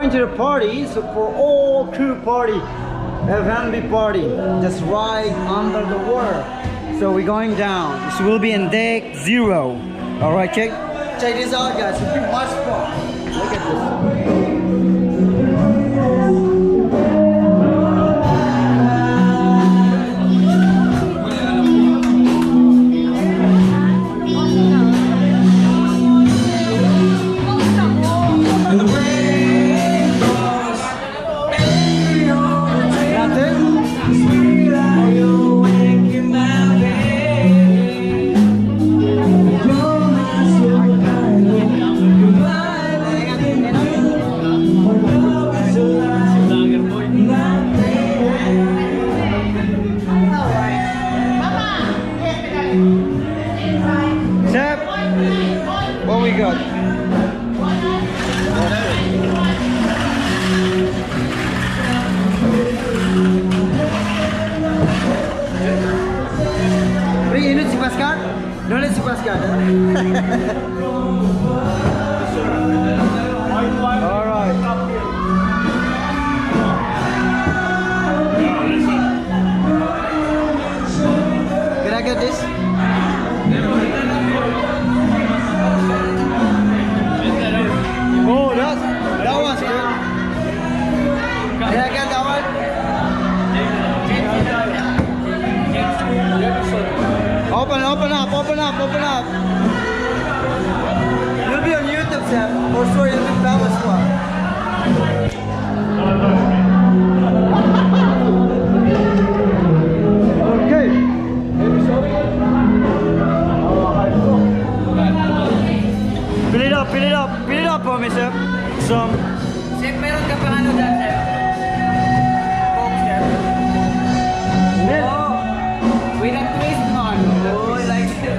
To the party, so for all crew party, F&B party, just right under the water. So we're going down. This will be in deck 0. All right, check this out, guys. It's pretty much fun. Look at this. What we got? Wait, you need to pass card? No need to pass card. All right. Can I get this? Oh, that one's good. Can I get that one? Open up. You'll be on YouTube, Sam. For sure, you'll be famous one. Okay. Fill it up for me, sir. Some. Chef, meron ka pang ano dyan, Chef? Coke, Chef? Oh, with a twist on. Oh, like it.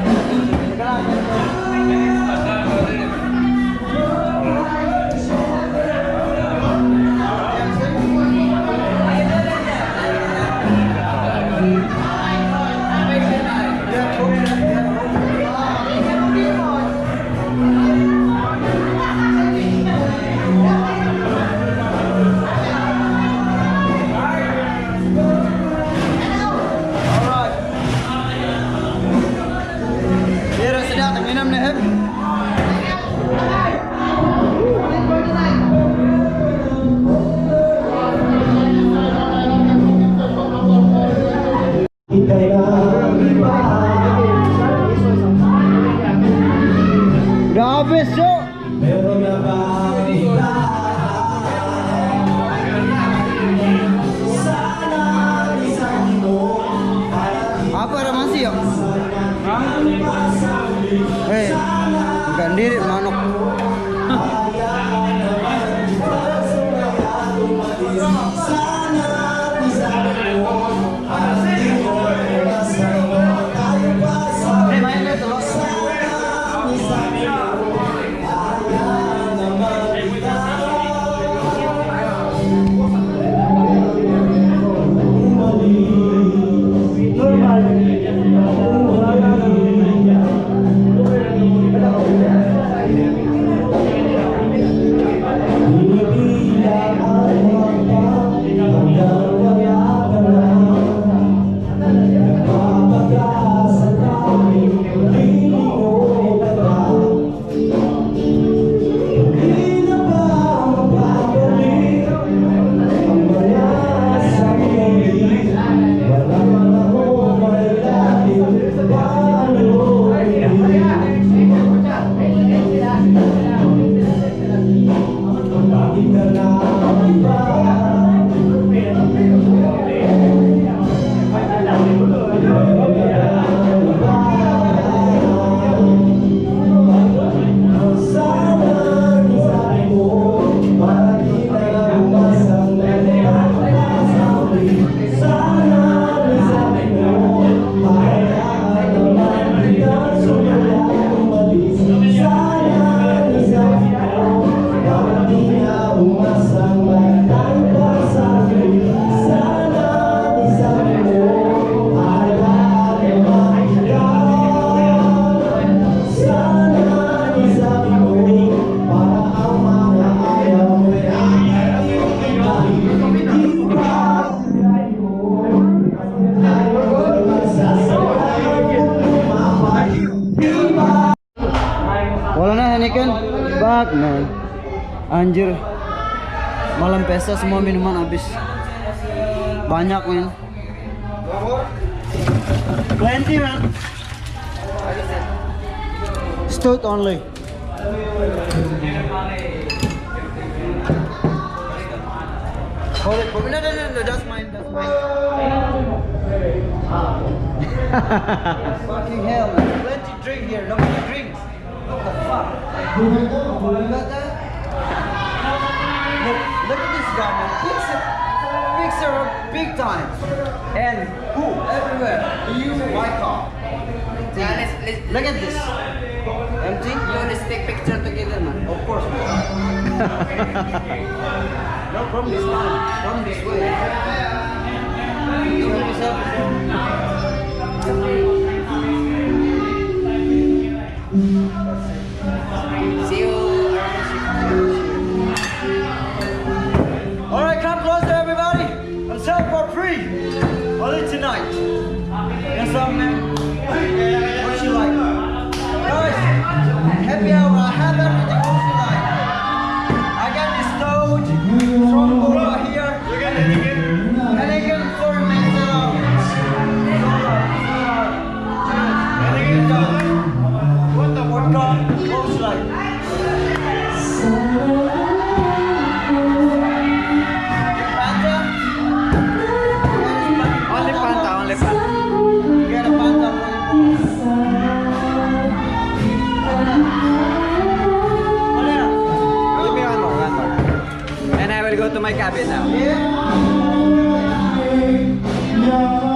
Grabe, so. Apa ramasi ya? Gandiri manok. Anjir. Malam pesta semua minuman habis. Banyak men. Plenty man. Stout only. Hold it. No, that's mine. That's mine. Fucking hell, man. Plenty drink here. Nobody drinks. What the fuck? You got that? Look at this guy, man. Fixer up big time. And who? Everywhere. You, my car. Yeah, Look at this. Empty? let's take picture together, man. Of course. No, from this time. From this way. Show yourself. See you around. Alright, come closer everybody. I'm selling for free. Only tonight. Yes, man. What you like? Guys, happy hour. I have everything. What you like? I got this Toad from over here. And again for myself. What the vodka? What you like? Fanta? Only Fanta, only Fanta. Get a Fanta. Give me one more. And I will go to my cabin now. Yeah.